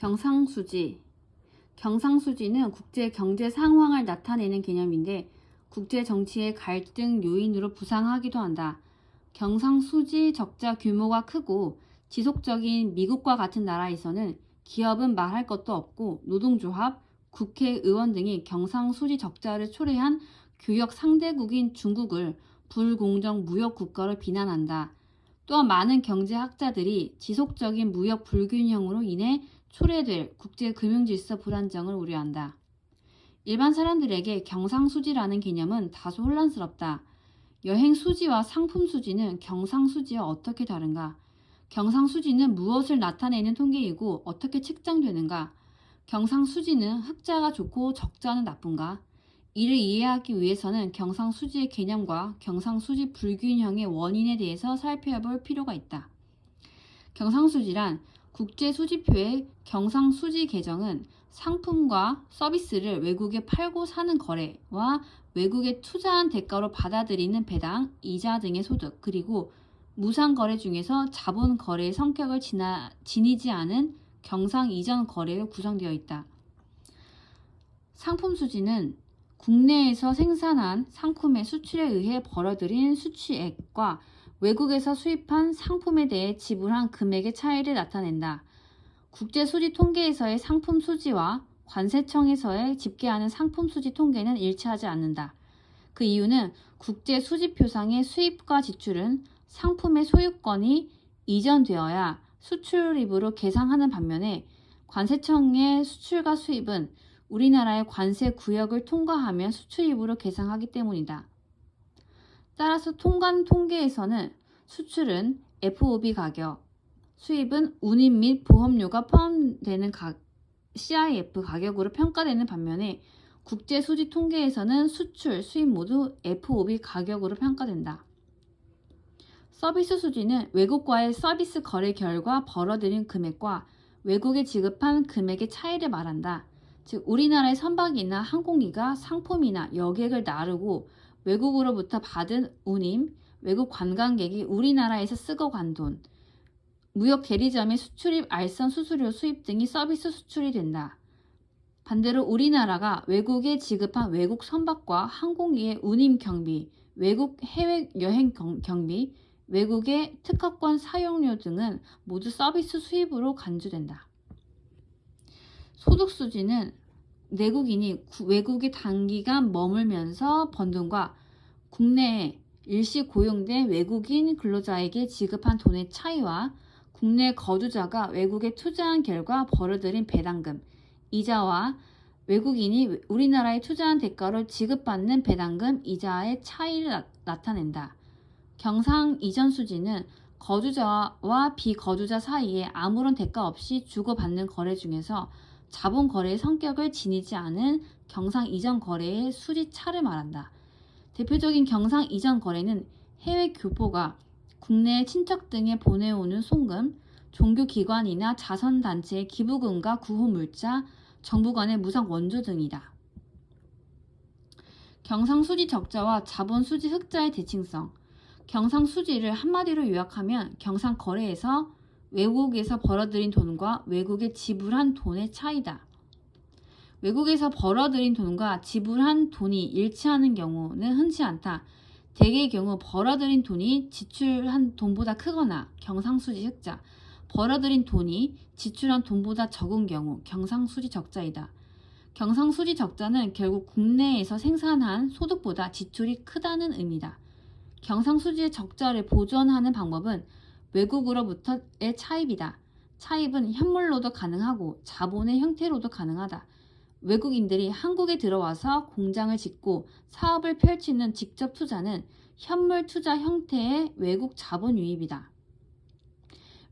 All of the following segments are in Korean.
경상수지. 경상수지는 국제 경제 상황을 나타내는 개념인데 국제 정치의 갈등 요인으로 부상하기도 한다. 경상수지 적자 규모가 크고 지속적인 미국과 같은 나라에서는 기업은 말할 것도 없고 노동조합, 국회의원 등이 경상수지 적자를 초래한 교역 상대국인 중국을 불공정 무역 국가로 비난한다. 또한 많은 경제학자들이 지속적인 무역 불균형으로 인해 초래될 국제금융질서 불안정을 우려한다. 일반 사람들에게 경상수지라는 개념은 다소 혼란스럽다. 여행수지와 상품수지는 경상수지와 어떻게 다른가? 경상수지는 무엇을 나타내는 통계이고 어떻게 측정되는가? 경상수지는 흑자가 좋고 적자는 나쁜가? 이를 이해하기 위해서는 경상수지의 개념과 경상수지 불균형의 원인에 대해서 살펴볼 필요가 있다. 경상수지란 국제수지표의 경상수지 계정은 상품과 서비스를 외국에 팔고 사는 거래와 외국에 투자한 대가로 받아들이는 배당, 이자 등의 소득, 그리고 무상거래 중에서 자본거래의 성격을 지니지 않은 경상이전 거래로 구성되어 있다. 상품수지는 국내에서 생산한 상품의 수출에 의해 벌어들인 수취액과 외국에서 수입한 상품에 대해 지불한 금액의 차이를 나타낸다. 국제수지 통계에서의 상품 수지와 관세청에서의 집계하는 상품 수지 통계는 일치하지 않는다. 그 이유는 국제수지표상의 수입과 지출은 상품의 소유권이 이전되어야 수출입으로 계상하는 반면에 관세청의 수출과 수입은 우리나라의 관세 구역을 통과하면 수출입으로 계상하기 때문이다. 따라서 통관 통계에서는 수출은 FOB 가격, 수입은 운임 및 보험료가 포함되는 CIF 가격으로 평가되는 반면에 국제수지 통계에서는 수출, 수입 모두 FOB 가격으로 평가된다. 서비스 수지는 외국과의 서비스 거래 결과 벌어들인 금액과 외국에 지급한 금액의 차이를 말한다. 즉 우리나라의 선박이나 항공기가 상품이나 여객을 나르고 외국으로부터 받은 운임, 외국 관광객이 우리나라에서 쓰고 간 돈, 무역 대리점의 수출입 알선 수수료 수입 등이 서비스 수출이 된다. 반대로 우리나라가 외국에 지급한 외국 선박과 항공기의 운임 경비, 외국 해외 여행 경비, 외국의 특허권 사용료 등은 모두 서비스 수입으로 간주된다. 소득수지는 내국인이 외국에 단기간 머물면서 번 돈과 국내에 일시 고용된 외국인 근로자에게 지급한 돈의 차이와 국내 거주자가 외국에 투자한 결과 벌어들인 배당금, 이자와 외국인이 우리나라에 투자한 대가로 지급받는 배당금, 이자의 차이를 나타낸다. 경상이전수지는 거주자와 비거주자 사이에 아무런 대가 없이 주고받는 거래 중에서 자본거래의 성격을 지니지 않은 경상이전 거래의 수지차를 말한다. 대표적인 경상이전 거래는 해외 교포가 국내 친척 등에 보내오는 송금, 종교기관이나 자선단체의 기부금과 구호물자, 정부 간의 무상 원조 등이다. 경상수지 적자와 자본수지 흑자의 대칭성. 경상수지를 한마디로 요약하면 경상거래에서 외국에서 벌어들인 돈과 외국에 지불한 돈의 차이다. 외국에서 벌어들인 돈과 지불한 돈이 일치하는 경우는 흔치 않다. 대개의 경우 벌어들인 돈이 지출한 돈보다 크거나 경상수지 흑자, 벌어들인 돈이 지출한 돈보다 적은 경우 경상수지 적자이다. 경상수지 적자는 결국 국내에서 생산한 소득보다 지출이 크다는 의미다. 경상수지의 적자를 보존하는 방법은 외국으로부터의 차입이다. 차입은 현물로도 가능하고 자본의 형태로도 가능하다. 외국인들이 한국에 들어와서 공장을 짓고 사업을 펼치는 직접 투자는 현물 투자 형태의 외국 자본 유입이다.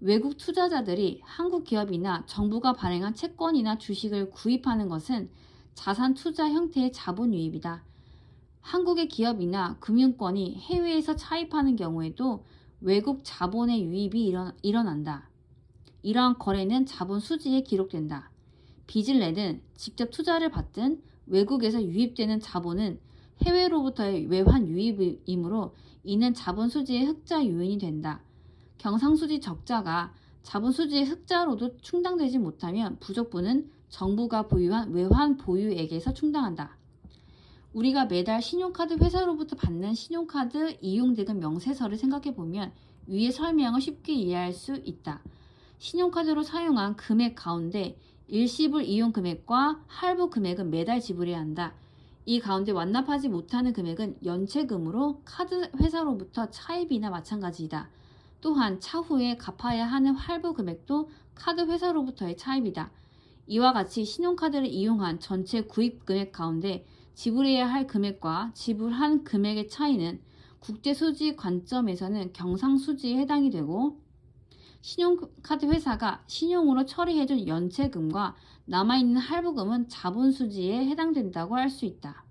외국 투자자들이 한국 기업이나 정부가 발행한 채권이나 주식을 구입하는 것은 자산 투자 형태의 자본 유입이다. 한국의 기업이나 금융권이 해외에서 차입하는 경우에도 외국 자본의 유입이 일어난다. 이러한 거래는 자본 수지에 기록된다. 빚을 내든 직접 투자를 받든 외국에서 유입되는 자본은 해외로부터의 외환 유입이므로 이는 자본 수지의 흑자 요인이 된다. 경상수지 적자가 자본 수지의 흑자로도 충당되지 못하면 부족분은 정부가 보유한 외환 보유액에서 충당한다. 우리가 매달 신용카드 회사로부터 받는 신용카드 이용대금 명세서를 생각해보면 위의 설명을 쉽게 이해할 수 있다. 신용카드로 사용한 금액 가운데 일시불 이용 금액과 할부 금액은 매달 지불해야 한다. 이 가운데 완납하지 못하는 금액은 연체금으로 카드 회사로부터 차입이나 마찬가지이다. 또한 차후에 갚아야 하는 할부 금액도 카드 회사로부터의 차입이다. 이와 같이 신용카드를 이용한 전체 구입 금액 가운데 지불해야 할 금액과 지불한 금액의 차이는 국제수지 관점에서는 경상수지에 해당이 되고, 신용카드 회사가 신용으로 처리해준 연체금과 남아있는 할부금은 자본수지에 해당된다고 할 수 있다.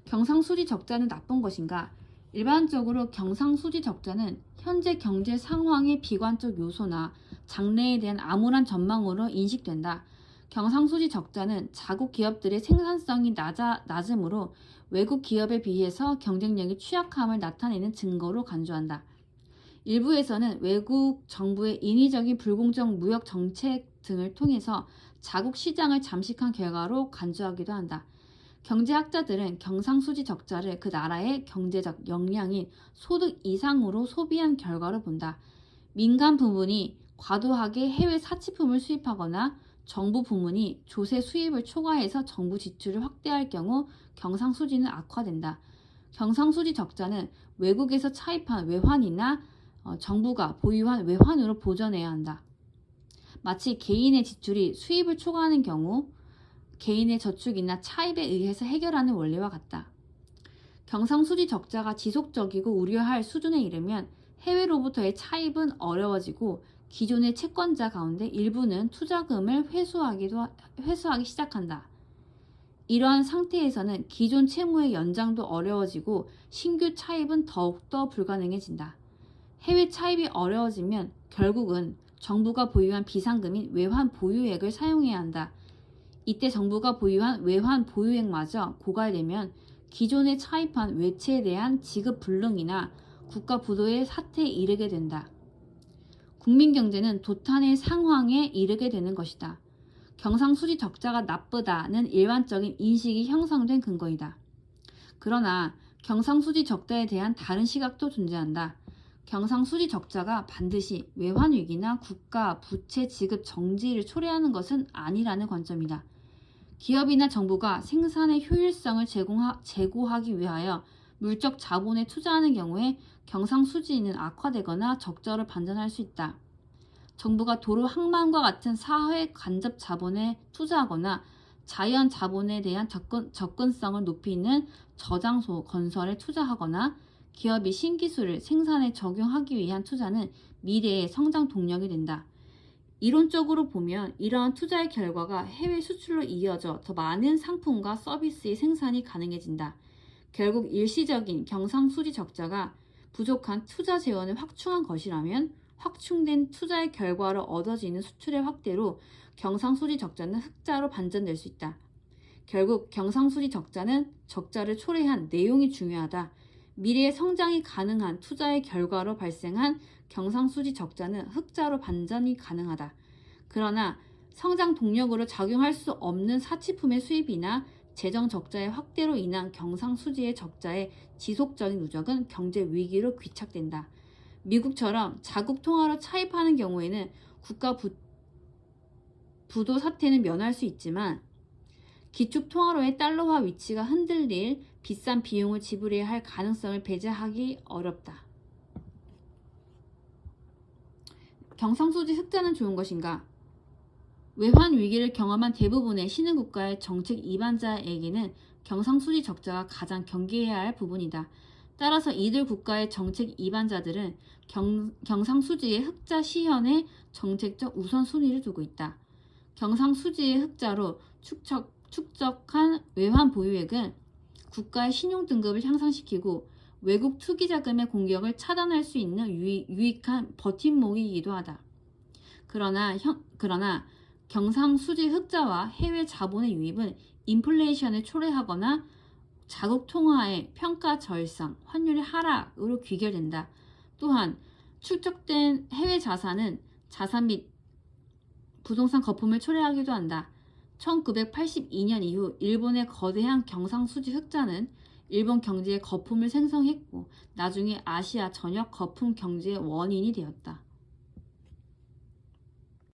경상수지 적자는 나쁜 것인가? 일반적으로 경상수지 적자는 현재 경제 상황의 비관적 요소나 장래에 대한 암울한 전망으로 인식된다. 경상수지 적자는 자국 기업들의 생산성이 낮으므로 외국 기업에 비해서 경쟁력이 취약함을 나타내는 증거로 간주한다. 일부에서는 외국 정부의 인위적인 불공정 무역 정책 등을 통해서 자국 시장을 잠식한 결과로 간주하기도 한다. 경제학자들은 경상수지 적자를 그 나라의 경제적 역량인 소득 이상으로 소비한 결과로 본다. 민간 부문이 과도하게 해외 사치품을 수입하거나 정부 부문이 조세 수입을 초과해서 정부 지출을 확대할 경우 경상수지는 악화된다. 경상수지 적자는 외국에서 차입한 외환이나 정부가 보유한 외환으로 보전해야 한다. 마치 개인의 지출이 수입을 초과하는 경우 개인의 저축이나 차입에 의해서 해결하는 원리와 같다. 경상수지 적자가 지속적이고 우려할 수준에 이르면 해외로부터의 차입은 어려워지고 기존의 채권자 가운데 일부는 투자금을 회수하기 시작한다. 이러한 상태에서는 기존 채무의 연장도 어려워지고 신규 차입은 더욱더 불가능해진다. 해외 차입이 어려워지면 결국은 정부가 보유한 비상금인 외환 보유액을 사용해야 한다. 이때 정부가 보유한 외환 보유액마저 고갈되면 기존에 차입한 외채에 대한 지급 불능이나 국가 부도의 사태에 이르게 된다. 국민 경제는 도탄의 상황에 이르게 되는 것이다. 경상수지 적자가 나쁘다는 일반적인 인식이 형성된 근거이다. 그러나 경상수지 적자에 대한 다른 시각도 존재한다. 경상수지 적자가 반드시 외환위기나 국가 부채 지급 정지를 초래하는 것은 아니라는 관점이다. 기업이나 정부가 생산의 효율성을 제고하기 위하여 물적 자본에 투자하는 경우에 경상수지는 악화되거나 적자로 반전할 수 있다. 정부가 도로 항만과 같은 사회 간접 자본에 투자하거나 자연 자본에 대한 접근성을 높이는 저장소 건설에 투자하거나 기업이 신기술을 생산에 적용하기 위한 투자는 미래의 성장 동력이 된다. 이론적으로 보면 이러한 투자의 결과가 해외 수출로 이어져 더 많은 상품과 서비스의 생산이 가능해진다. 결국 일시적인 경상수지 적자가 부족한 투자 재원을 확충한 것이라면 확충된 투자의 결과로 얻어지는 수출의 확대로 경상수지 적자는 흑자로 반전될 수 있다. 결국 경상수지 적자는 적자를 초래한 내용이 중요하다. 미래의 성장이 가능한 투자의 결과로 발생한 경상수지 적자는 흑자로 반전이 가능하다. 그러나 성장 동력으로 작용할 수 없는 사치품의 수입이나 재정 적자의 확대로 인한 경상수지의 적자의 지속적인 누적은 경제 위기로 귀착된다. 미국처럼 자국 통화로 차입하는 경우에는 국가 부도 사태는 면할 수 있지만 기축 통화로의 달러화 위치가 흔들릴 비싼 비용을 지불해야 할 가능성을 배제하기 어렵다. 경상수지 흑자는 좋은 것인가? 외환 위기를 경험한 대부분의 신흥국가의 정책 이반자에게는 경상수지 적자가 가장 경계해야 할 부분이다. 따라서 이들 국가의 정책 이반자들은 경상수지의 흑자 시현에 정책적 우선순위를 두고 있다. 경상수지의 흑자로 축적한 외환 보유액은 국가의 신용등급을 향상시키고 외국 투기자금의 공격을 차단할 수 있는 유익한 버팀목이기도 하다. 그러나 경상수지 흑자와 해외 자본의 유입은 인플레이션을 초래하거나 자국 통화의 평가 절상, 환율의 하락으로 귀결된다. 또한 축적된 해외 자산은 자산 및 부동산 거품을 초래하기도 한다. 1982년 이후 일본의 거대한 경상수지 흑자는 일본 경제의 거품을 생성했고 나중에 아시아 전역 거품 경제의 원인이 되었다.